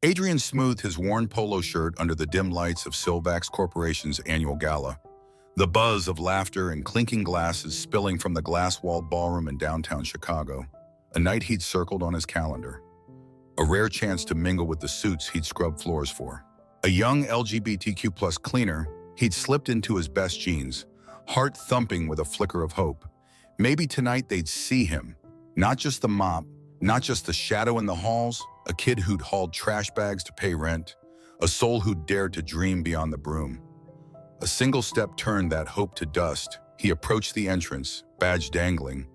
Adrian smoothed his worn polo shirt under the dim lights of Silvax Corporation's annual gala. The buzz of laughter and clinking glasses spilling from the glass-walled ballroom in downtown Chicago, a night he'd circled on his calendar. A rare chance to mingle with the suits he'd scrubbed floors for. A young LGBTQ plus cleaner, he'd slipped into his best jeans, heart thumping with a flicker of hope. Maybe tonight they'd see him. Not just the mop, not just the shadow in the halls, a kid who'd hauled trash bags to pay rent, a soul who'd dared to dream beyond the broom. A single step turned that hope to dust. He approached the entrance, badge dangling,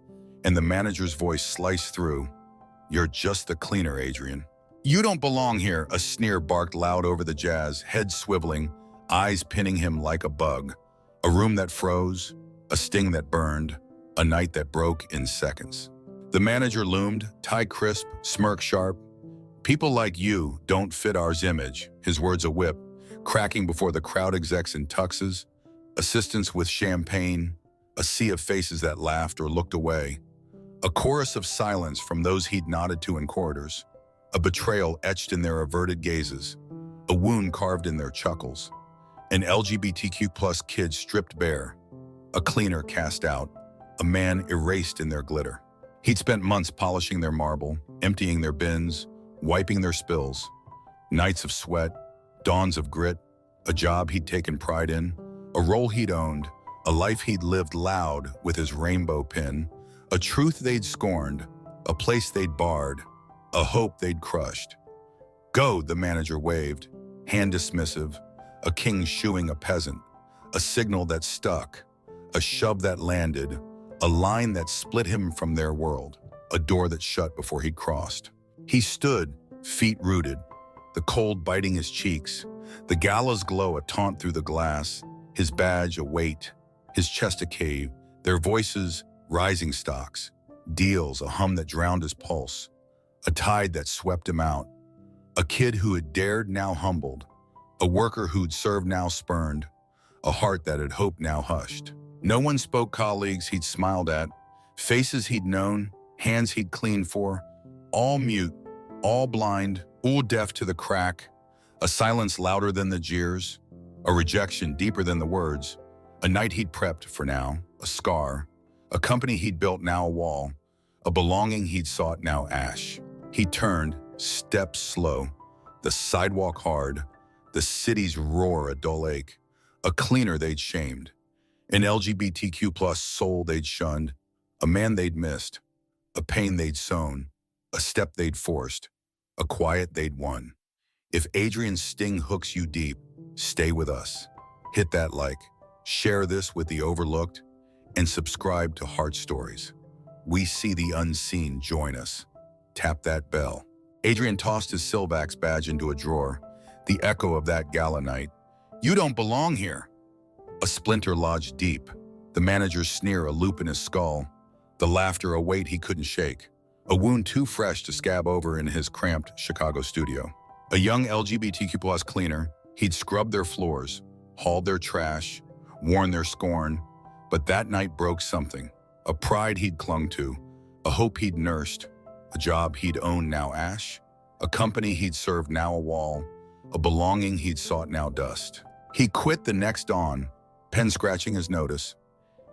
and the manager's voice sliced through. "You're just the cleaner, Adrian." "You don't belong here," a sneer barked loud over the jazz, head swiveling, eyes pinning him like a bug. A room that froze, a sting that burned, a night that broke in seconds. The manager loomed, tie crisp, smirk sharp. "People like you don't fit ours image," his words a whip, cracking before the crowd execs in tuxes, assistants with champagne, a sea of faces that laughed or looked away. A chorus of silence from those he'd nodded to in corridors, a betrayal etched in their averted gazes, a wound carved in their chuckles. An LGBTQ plus kid stripped bare, a cleaner cast out, a man erased in their glitter. He'd spent months polishing their marble, emptying their bins, wiping their spills. Nights of sweat, dawns of grit, a job he'd taken pride in, a role he'd owned, a life he'd lived loud with his rainbow pin, a truth they'd scorned, a place they'd barred, a hope they'd crushed. "Go," the manager waved, hand dismissive, a king shooing a peasant, a signal that stuck, a shove that landed, a line that split him from their world, a door that shut before he'd crossed. He stood, feet rooted, the cold biting his cheeks, the gala's glow a taunt through the glass, his badge a weight, his chest a cave, their voices rising stocks, deals a hum that drowned his pulse, a tide that swept him out, a kid who had dared now humbled, a worker who'd served now spurned, a heart that had hoped now hushed. No one spoke, colleagues he'd smiled at, faces he'd known, hands he'd cleaned for, all mute, all blind, all deaf to the crack, a silence louder than the jeers, a rejection deeper than the words, a night he'd prepped for now, a scar, a company he'd built now a wall, a belonging he'd sought now ash. He turned, steps slow, the sidewalk hard, the city's roar a dull ache, a cleaner they'd shamed, an LGBTQ plus soul they'd shunned, a man they'd missed, a pain they'd sown, a step they'd forced, a quiet they'd won. If Adrian's sting hooks you deep, stay with us. Hit that like, share this with the overlooked, and subscribe to Heart Stories. We see the unseen, join us. Tap that bell. Adrian tossed his Silvax badge into a drawer, the echo of that gala night. "You don't belong here." A splinter lodged deep, the manager's sneer a loop in his skull, the laughter a weight he couldn't shake, a wound too fresh to scab over in his cramped Chicago studio. A young LGBTQ plus cleaner, he'd scrubbed their floors, hauled their trash, worn their scorn, but that night broke something, a pride he'd clung to, a hope he'd nursed, a job he'd owned now ash, a company he'd served now a wall, a belonging he'd sought now dust. He quit the next dawn, pen scratching his notice,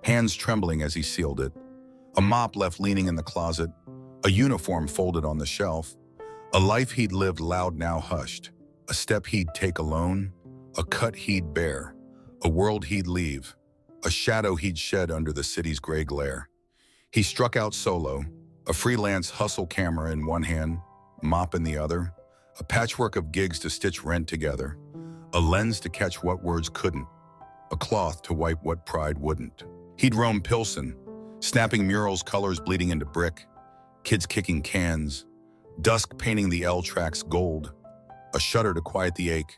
hands trembling as he sealed it, a mop left leaning in the closet, a uniform folded on the shelf, a life he'd lived loud now hushed, a step he'd take alone, a cut he'd bear, a world he'd leave, a shadow he'd shed under the city's gray glare. He struck out solo, a freelance hustle camera in one hand, mop in the other, a patchwork of gigs to stitch rent together, a lens to catch what words couldn't, a cloth to wipe what pride wouldn't. He'd roam Pilsen, snapping murals, colors bleeding into brick, kids kicking cans, dusk painting the L tracks gold, a shutter to quiet the ache,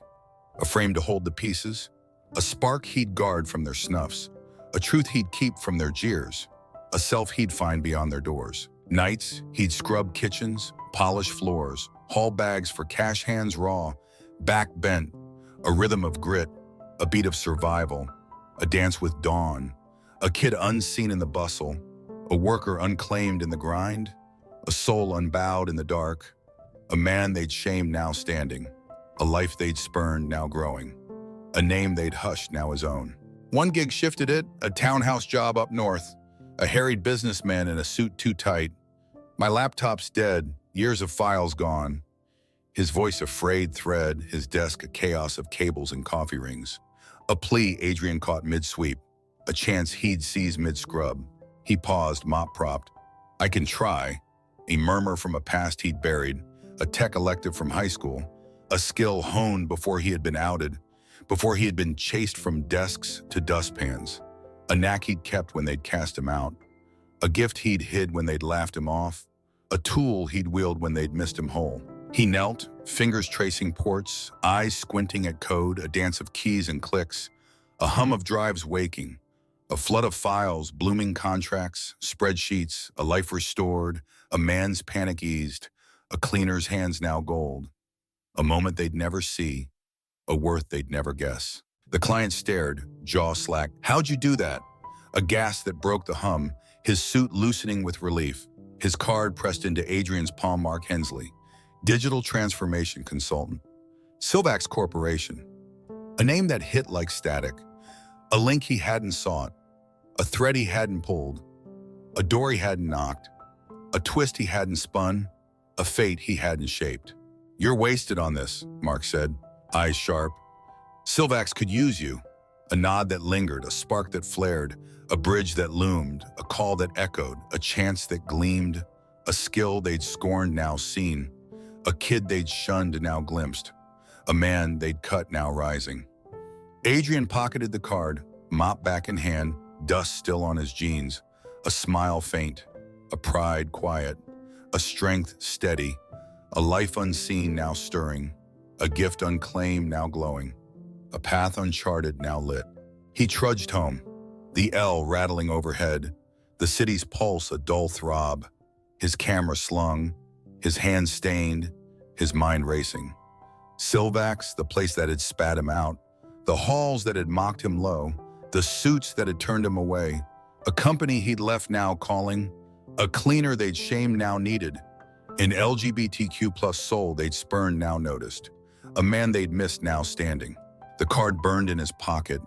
a frame to hold the pieces, a spark he'd guard from their snuffs, a truth he'd keep from their jeers, a self he'd find beyond their doors. Nights, he'd scrub kitchens, polish floors, haul bags for cash hands raw, back bent, a rhythm of grit, a beat of survival, a dance with dawn, a kid unseen in the bustle, a worker unclaimed in the grind, a soul unbowed in the dark, A man they'd shamed now standing, a life they'd spurned now growing, a name they'd hushed now his own. One gig shifted it, a townhouse job up north, a harried businessman in a suit too tight. My laptop's dead, years of files gone. His voice a frayed thread, his desk a chaos of cables and coffee rings. A plea Adrian caught mid-sweep, a chance he'd seize mid-scrub. He paused, mop-propped. I can try. A murmur from a past he'd buried, a tech elective from high school, a skill honed before he had been outed, before he had been chased from desks to dustpans, a knack he'd kept when they'd cast him out, a gift he'd hid when they'd laughed him off, a tool he'd wield when they'd missed him whole. He knelt, fingers tracing ports, eyes squinting at code, a dance of keys and clicks, a hum of drives waking, a flood of files, blooming contracts, spreadsheets, a life restored, a man's panic eased, a cleaner's hands now gold, a moment they'd never see, a worth they'd never guess. The client stared, jaw slack. How'd you do that? A gasp that broke the hum, his suit loosening with relief, his card pressed into Adrian's palm. Mark Hensley, digital transformation consultant. Silvax Corporation, a name that hit like static, a link he hadn't sought, a thread he hadn't pulled, a door he hadn't knocked, a twist he hadn't spun, a fate he hadn't shaped. You're wasted on this, Mark said, eyes sharp. Silvax could use you. A nod that lingered, a spark that flared, a bridge that loomed, a call that echoed, a chance that gleamed, a skill they'd scorned now seen, a kid they'd shunned now glimpsed, a man they'd cut now rising. Adrian pocketed the card, mop back in hand, dust still on his jeans, a smile faint, a pride quiet, a strength steady, a life unseen now stirring, a gift unclaimed now glowing, a path uncharted now lit. He trudged home, the L rattling overhead, the city's pulse a dull throb, his camera slung, his hands stained, his mind racing. Silvax, the place that had spat him out, the halls that had mocked him low, the suits that had turned him away, a company he'd left now calling, a cleaner they'd shamed now needed, an LGBTQ plus soul they'd spurned now noticed, a man they'd missed now standing. The card burned in his pocket,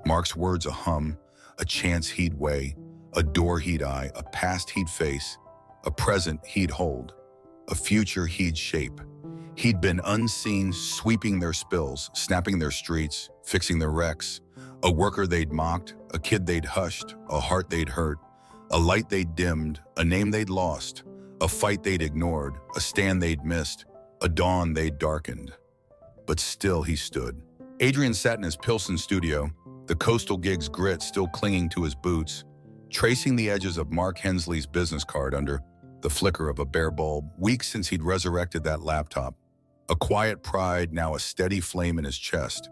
Mark's words a hum, a chance he'd weigh, a door he'd eye, a past he'd face, a present he'd hold, a future he'd shape. He'd been unseen, sweeping their spills, snapping their streets, fixing their wrecks, a worker they'd mocked, a kid they'd hushed, a heart they'd hurt, a light they'd dimmed, a name they'd lost, a fight they'd ignored, a stand they'd missed, a dawn they'd darkened. But still he stood. Adrian sat in his Pilsen studio, the coastal gig's grit still clinging to his boots, tracing the edges of Mark Hensley's business card under the flicker of a bare bulb, weeks since he'd resurrected that laptop. A quiet pride, now a steady flame in his chest.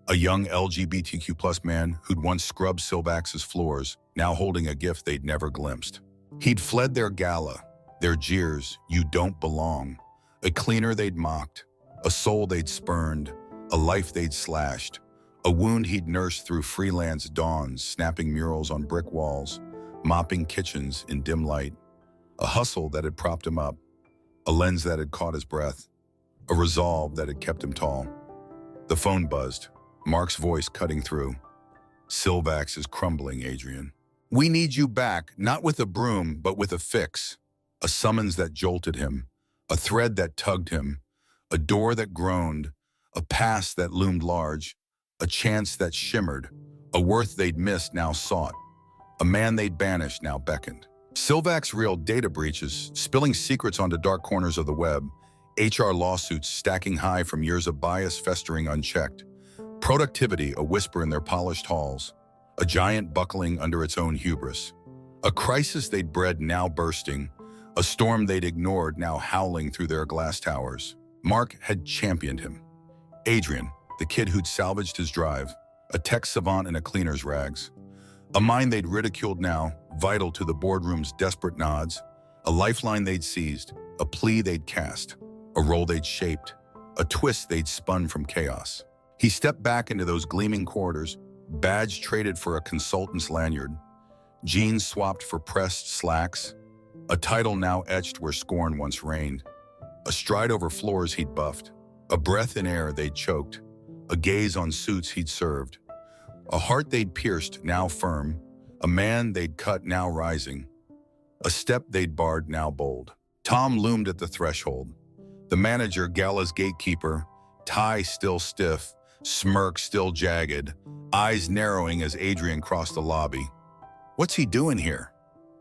A young LGBTQ plus man who'd once scrubbed Silvax's floors, now holding a gift they'd never glimpsed. He'd fled their gala, their jeers, you don't belong, a cleaner they'd mocked, a soul they'd spurned, a life they'd slashed, a wound he'd nursed through freelance dawns, snapping murals on brick walls, mopping kitchens in dim light, a hustle that had propped him up, a lens that had caught his breath, a resolve that had kept him tall. The phone buzzed, Mark's voice cutting through. Silvax is crumbling, Adrian. We need you back, not with a broom, but with a fix. A summons that jolted him, a thread that tugged him, a door that groaned, a past that loomed large, a chance that shimmered, a worth they'd missed now sought, a man they'd banished now beckoned. Silvax reeled data breaches, spilling secrets onto dark corners of the web, HR lawsuits stacking high from years of bias festering unchecked, productivity a whisper in their polished halls, a giant buckling under its own hubris, a crisis they'd bred now bursting, a storm they'd ignored now howling through their glass towers. Mark had championed him. Adrian, the kid who'd salvaged his drive, a tech savant in a cleaner's rags, a mind they'd ridiculed now, vital to the boardroom's desperate nods, a lifeline they'd seized, a plea they'd cast, a role they'd shaped, a twist they'd spun from chaos. He stepped back into those gleaming corridors, badge traded for a consultant's lanyard, jeans swapped for pressed slacks, a title now etched where scorn once reigned. A stride over floors he'd buffed, a breath in air they'd choked, a gaze on suits he'd served, a heart they'd pierced, now firm, a man they'd cut, now rising, a step they'd barred, now bold. Tom loomed at the threshold. The manager, Gala's gatekeeper, tie still stiff, smirk still jagged, eyes narrowing as Adrian crossed the lobby. What's he doing here?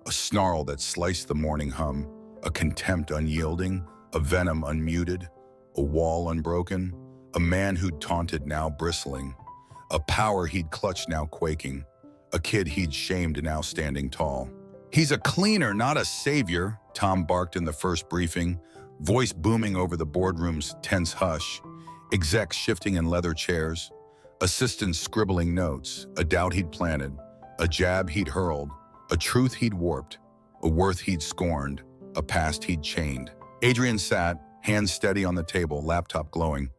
A snarl that sliced the morning hum, a contempt unyielding, a venom unmuted, a wall unbroken, a man who'd taunted now bristling, a power he'd clutched now quaking, a kid he'd shamed now standing tall. He's a cleaner, not a savior, Tom barked in the first briefing, voice booming over the boardroom's tense hush, execs shifting in leather chairs, assistants scribbling notes, a doubt he'd planted, a jab he'd hurled, a truth he'd warped, a worth he'd scorned, a past he'd chained. Adrian sat, hands steady on the table, laptop glowing.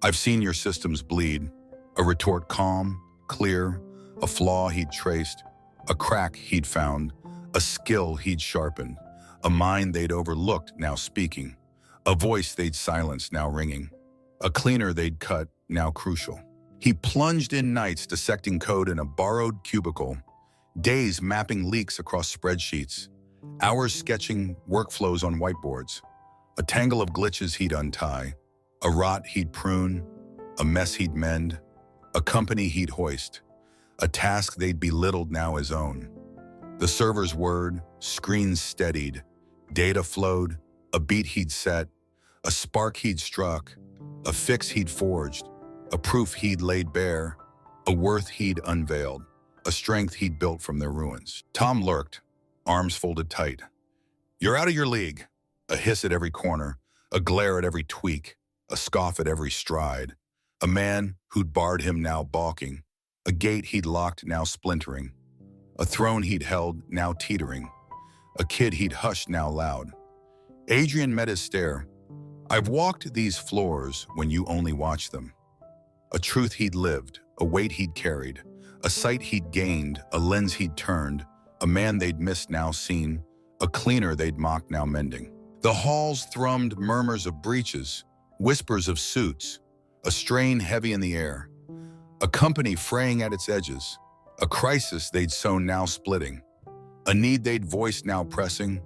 I've seen your systems bleed. A retort calm, clear, a flaw he'd traced, a crack he'd found, a skill he'd sharpened, a mind they'd overlooked now speaking, a voice they'd silenced now ringing, a cleaner they'd cut now crucial. He plunged in nights dissecting code in a borrowed cubicle, days mapping leaks across spreadsheets, hours sketching workflows on whiteboards, a tangle of glitches he'd untie, a rot he'd prune, a mess he'd mend, a company he'd hoist, a task they'd belittled now his own. The server's word, screens steadied, data flowed, a beat he'd set, a spark he'd struck, a fix he'd forged, a proof he'd laid bare, a worth he'd unveiled, a strength he'd built from their ruins. Tom lurked, arms folded tight. You're out of your league. A hiss at every corner, a glare at every tweak, a scoff at every stride. A man who'd barred him now balking, a gate he'd locked now splintering, a throne he'd held now teetering, a kid he'd hushed now loud. Adrian met his stare. I've walked these floors when you only watched them. A truth he'd lived, a weight he'd carried, a sight he'd gained, a lens he'd turned, a man they'd missed now seen, a cleaner they'd mocked now mending. The halls thrummed murmurs of breaches, whispers of suits, a strain heavy in the air, a company fraying at its edges, a crisis they'd sown now splitting, a need they'd voiced now pressing,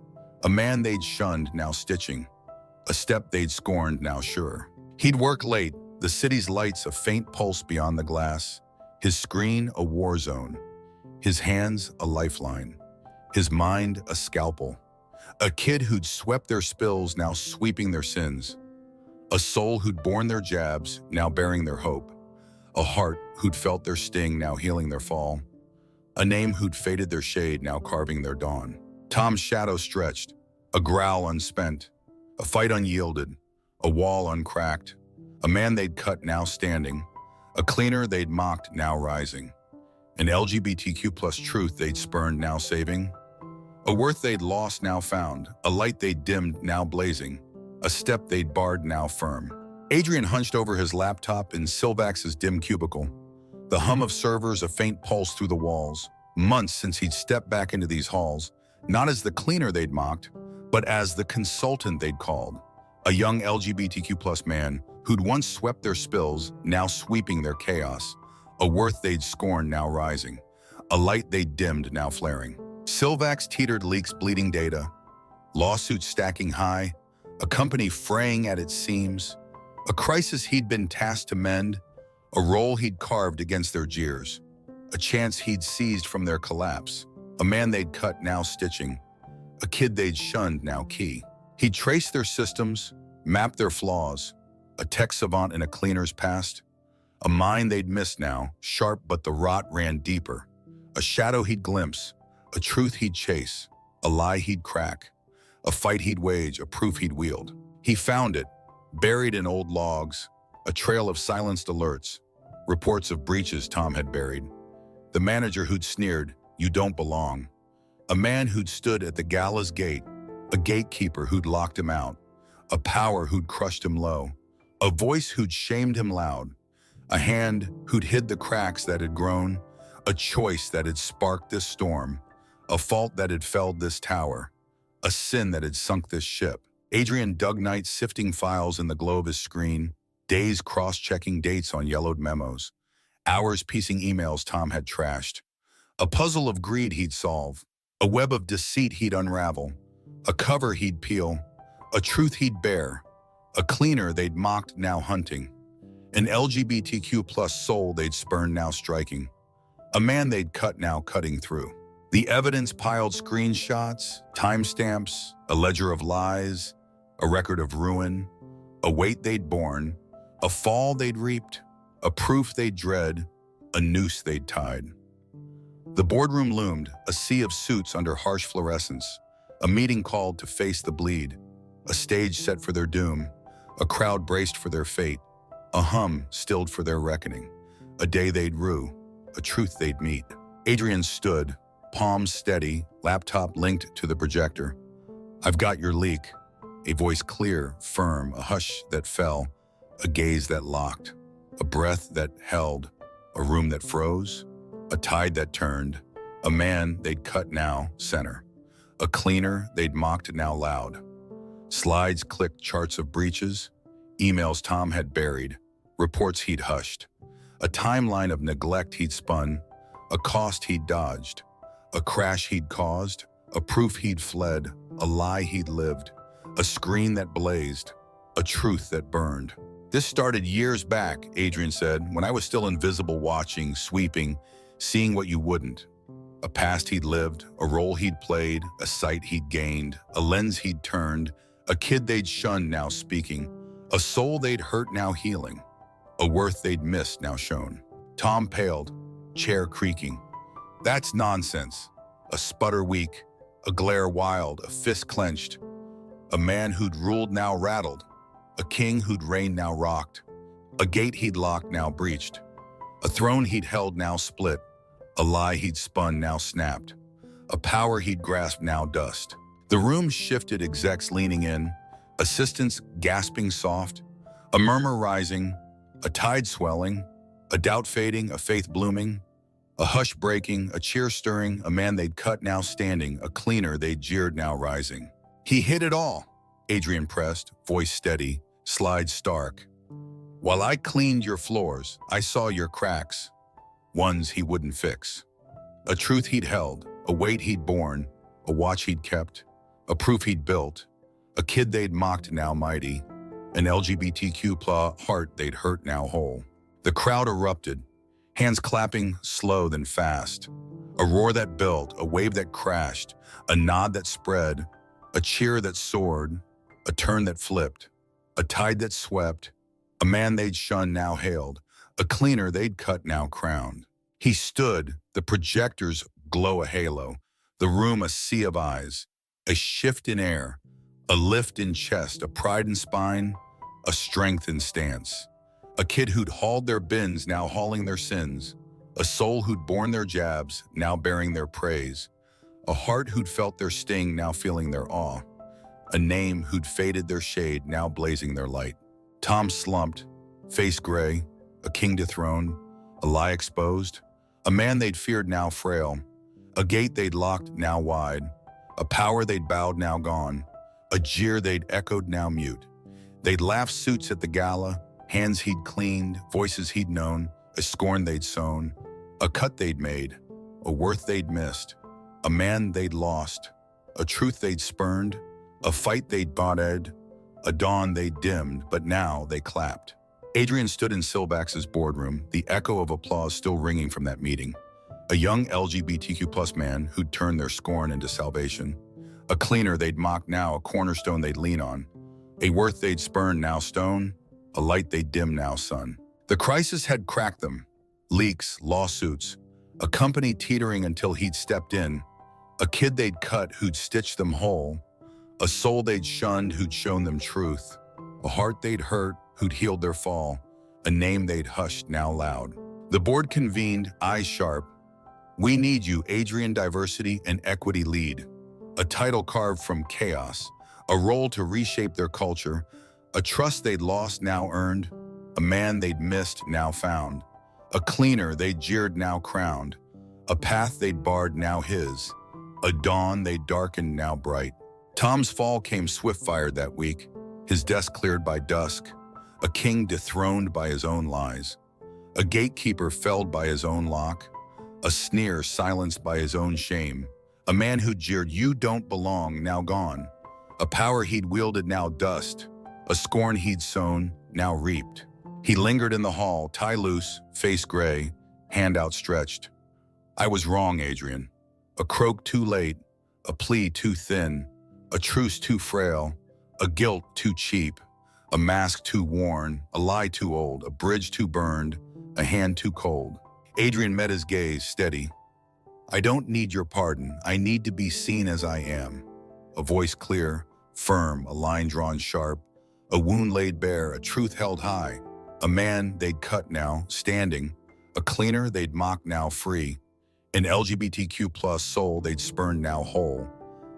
a man they'd shunned now stitching, a step they'd scorned now sure. He'd work late, the city's lights a faint pulse beyond the glass, his screen a war zone, his hands a lifeline, his mind a scalpel, a kid who'd swept their spills now sweeping their sins, a soul who'd borne their jabs now bearing their hope, a heart who'd felt their sting now healing their fall, a name who'd faded their shade now carving their dawn. Tom's shadow stretched, a growl unspent, a fight unyielded, a wall uncracked, a man they'd cut now standing, a cleaner they'd mocked now rising, an LGBTQ plus truth they'd spurned now saving, a worth they'd lost now found, a light they'd dimmed now blazing, a step they'd barred now firm. Adrian hunched over his laptop in Silvax's dim cubicle, the hum of servers a faint pulse through the walls. Months since he'd stepped back into these halls, not as the cleaner they'd mocked, but as the consultant they'd called, a young LGBTQ plus man who'd once swept their spills, now sweeping their chaos, a worth they'd scorned now rising, a light they'd dimmed now flaring. Silvax teetered leaks bleeding data, lawsuits stacking high, a company fraying at its seams, a crisis he'd been tasked to mend, a role he'd carved against their jeers, a chance he'd seized from their collapse, a man they'd cut now stitching, a kid they'd shunned now key. He'd traced their systems, mapped their flaws, a tech savant in a cleaner's past, a mind they'd missed now, sharp but the rot ran deeper, a shadow he'd glimpse, a truth he'd chase, a lie he'd crack, a fight he'd wage, a proof he'd wield. He found it, buried in old logs, a trail of silenced alerts, reports of breaches Tom had buried. The manager who'd sneered, "You don't belong." A man who'd stood at the gala's gate, a gatekeeper who'd locked him out, a power who'd crushed him low, a voice who'd shamed him loud, a hand who'd hid the cracks that had grown, a choice that had sparked this storm, a fault that had felled this tower, a sin that had sunk this ship. Adrian dug nights sifting files in the glow of his screen, days cross-checking dates on yellowed memos, hours piecing emails Tom had trashed. A puzzle of greed he'd solve, a web of deceit he'd unravel, a cover he'd peel, a truth he'd bear, a cleaner they'd mocked now hunting, an LGBTQ plus soul they'd spurned now striking, a man they'd cut now cutting through. The evidence piled screenshots, timestamps, a ledger of lies, a record of ruin, a weight they'd borne, a fall they'd reaped, a proof they'd dread, a noose they'd tied. The boardroom loomed, a sea of suits under harsh fluorescence, a meeting called to face the bleed, a stage set for their doom, a crowd braced for their fate, a hum stilled for their reckoning, a day they'd rue, a truth they'd meet. Adrian stood, palms steady, laptop linked to the projector. "I've got your leak." A voice clear, firm, a hush that fell, a gaze that locked, a breath that held, a room that froze, a tide that turned, a man they'd cut now center, a cleaner they'd mocked now loud. Slides clicked charts of breaches, emails Tom had buried, reports he'd hushed, a timeline of neglect he'd spun, a cost he'd dodged, a crash he'd caused, a proof he'd fled, a lie he'd lived, a screen that blazed, a truth that burned. "This started years back," Adrian said, "when I was still invisible, watching, sweeping, seeing what you wouldn't. A past he'd lived, a role he'd played, a sight he'd gained, a lens he'd turned, a kid they'd shunned now speaking, a soul they'd hurt now healing, a worth they'd missed now shown." Tom paled, chair creaking. "That's nonsense." A sputter weak, a glare wild, a fist clenched. A man who'd ruled now rattled, a king who'd reigned now rocked, a gate he'd locked now breached, a throne he'd held now split, a lie he'd spun now snapped, a power he'd grasped now dust. The room shifted, execs leaning in, assistants gasping soft, a murmur rising, a tide swelling, a doubt fading, a faith blooming, a hush breaking, a cheer stirring, a man they'd cut now standing, a cleaner they'd jeered now rising. "He hit it all," Adrian pressed, voice steady, slides stark. "While I cleaned your floors, I saw your cracks, ones he wouldn't fix. A truth he'd held, a weight he'd borne, a watch he'd kept, a proof he'd built, a kid they'd mocked now mighty, an LGBTQ heart they'd hurt now whole." The crowd erupted, hands clapping slow then fast, a roar that built, a wave that crashed, a nod that spread, a cheer that soared, a turn that flipped, a tide that swept, a man they'd shunned now hailed, a cleaner they'd cut now crowned. He stood, the projectors glow a halo, the room a sea of eyes, a shift in air, a lift in chest, a pride in spine, a strength in stance. A kid who'd hauled their bins now hauling their sins, a soul who'd borne their jabs now bearing their praise, a heart who'd felt their sting now feeling their awe, a name who'd faded their shade now blazing their light. Tom slumped, face gray, a king dethroned, a lie exposed, a man they'd feared now frail, a gate they'd locked now wide, a power they'd bowed now gone, a jeer they'd echoed now mute. They'd laughed suits at the gala, hands he'd cleaned, voices he'd known, a scorn they'd sown, a cut they'd made, a worth they'd missed, a man they'd lost, a truth they'd spurned, a fight they'd botted, a dawn they'd dimmed, but now they clapped. Adrian stood in Silvax's boardroom, the echo of applause still ringing from that meeting. A young LGBTQ+ man who'd turned their scorn into salvation. A cleaner they'd mock now, a cornerstone they'd lean on. A worth they'd spurn now stone, a light they'd dim now sun. The crisis had cracked them. Leaks, lawsuits, a company teetering until he'd stepped in, a kid they'd cut who'd stitched them whole, a soul they'd shunned who'd shown them truth, a heart they'd hurt who'd healed their fall, a name they'd hushed now loud. The board convened, eyes sharp. "We need you, Adrian, diversity and equity lead." A title carved from chaos, a role to reshape their culture, a trust they'd lost now earned, a man they'd missed now found, a cleaner they'd jeered now crowned, a path they'd barred now his, a dawn they'd darkened now bright. Tom's fall came swift-fired that week, his desk cleared by dusk, a king dethroned by his own lies, a gatekeeper felled by his own lock, a sneer silenced by his own shame, a man who jeered, "You don't belong," now gone, a power he'd wielded now dust, a scorn he'd sown, now reaped. He lingered in the hall, tie loose, face gray, hand outstretched. "I was wrong, Adrian. A croak too late, a plea too thin, a truce too frail, a guilt too cheap, a mask too worn, a lie too old, a bridge too burned, a hand too cold." Adrian met his gaze, steady. "I don't need your pardon. I need to be seen as I am." A voice clear, firm, a line drawn sharp, a wound laid bare, a truth held high. A man they'd cut now, standing, a cleaner they'd mock now free, an LGBTQ plus soul they'd spurn now whole,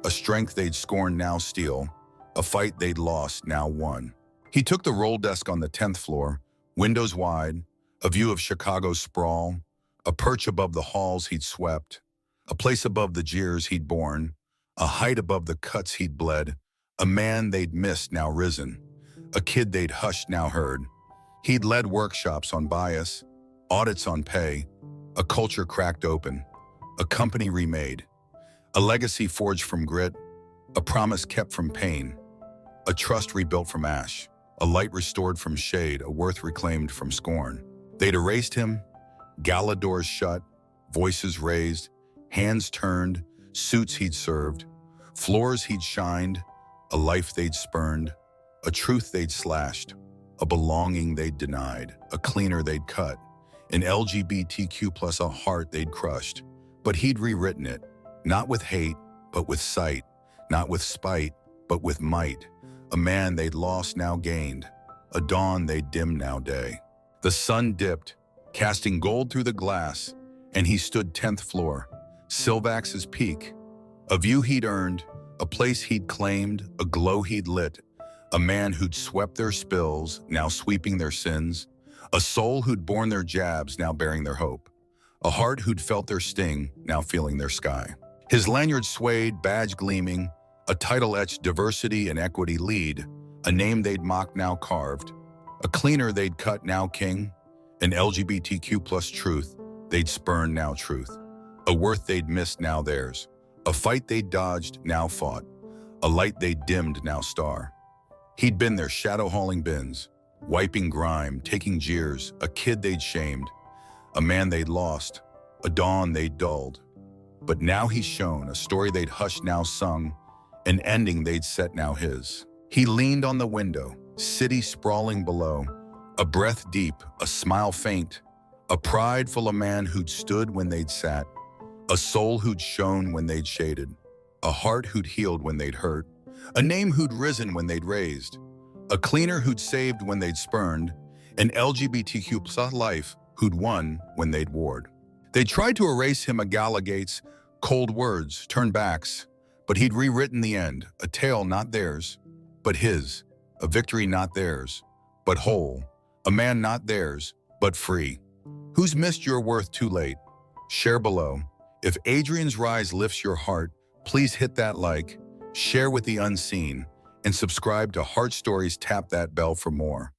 a strength they'd scorn now steal, a fight they'd lost now won. He took the roll desk on the 10th floor, windows wide, a view of Chicago's sprawl, a perch above the halls he'd swept, a place above the jeers he'd borne, a height above the cuts he'd bled, a man they'd missed now risen, a kid they'd hushed now heard. He'd led workshops on bias, audits on pay, a culture cracked open, a company remade, a legacy forged from grit, a promise kept from pain, a trust rebuilt from ash, a light restored from shade, a worth reclaimed from scorn. They'd erased him, gala doors shut, voices raised, hands turned, suits he'd served, floors he'd shined, a life they'd spurned, a truth they'd slashed, a belonging they'd denied, a cleaner they'd cut, an LGBTQ plus a heart they'd crushed. But he'd rewritten it, not with hate, but with sight, not with spite, but with might. A man they'd lost now gained, a dawn they'd dimmed now day. The sun dipped, casting gold through the glass, and he stood 10th floor, Silvax's peak, a view he'd earned, a place he'd claimed, a glow he'd lit, a man who'd swept their spills, now sweeping their sins, a soul who'd borne their jabs, now bearing their hope, a heart who'd felt their sting, now feeling their sky. His lanyard swayed, badge gleaming, a title etched diversity and equity lead, a name they'd mocked now carved, a cleaner they'd cut now king, an LGBTQ plus truth they'd spurned now truth, a worth they'd missed now theirs, a fight they'd dodged now fought, a light they'd dimmed now star. He'd been their shadow-hauling bins, wiping grime, taking jeers, a kid they'd shamed, a man they'd lost, a dawn they'd dulled. But now he's shown, a story they'd hushed now sung, an ending they'd set now his. He leaned on the window, city sprawling below, a breath deep, a smile faint, a pride full of man who'd stood when they'd sat, a soul who'd shone when they'd shaded, a heart who'd healed when they'd hurt, a name who'd risen when they'd raised, a cleaner who'd saved when they'd spurned, an LGBTQ plus life who'd won when they'd warred. They tried to erase him a gala gates, cold words, turned backs, but he'd rewritten the end, a tale not theirs, but his, a victory not theirs, but whole, a man not theirs, but free. Who's missed your worth too late? Share below. If Adrian's rise lifts your heart, please hit that like, share with the unseen, and subscribe to Heart Stories. Tap that bell for more.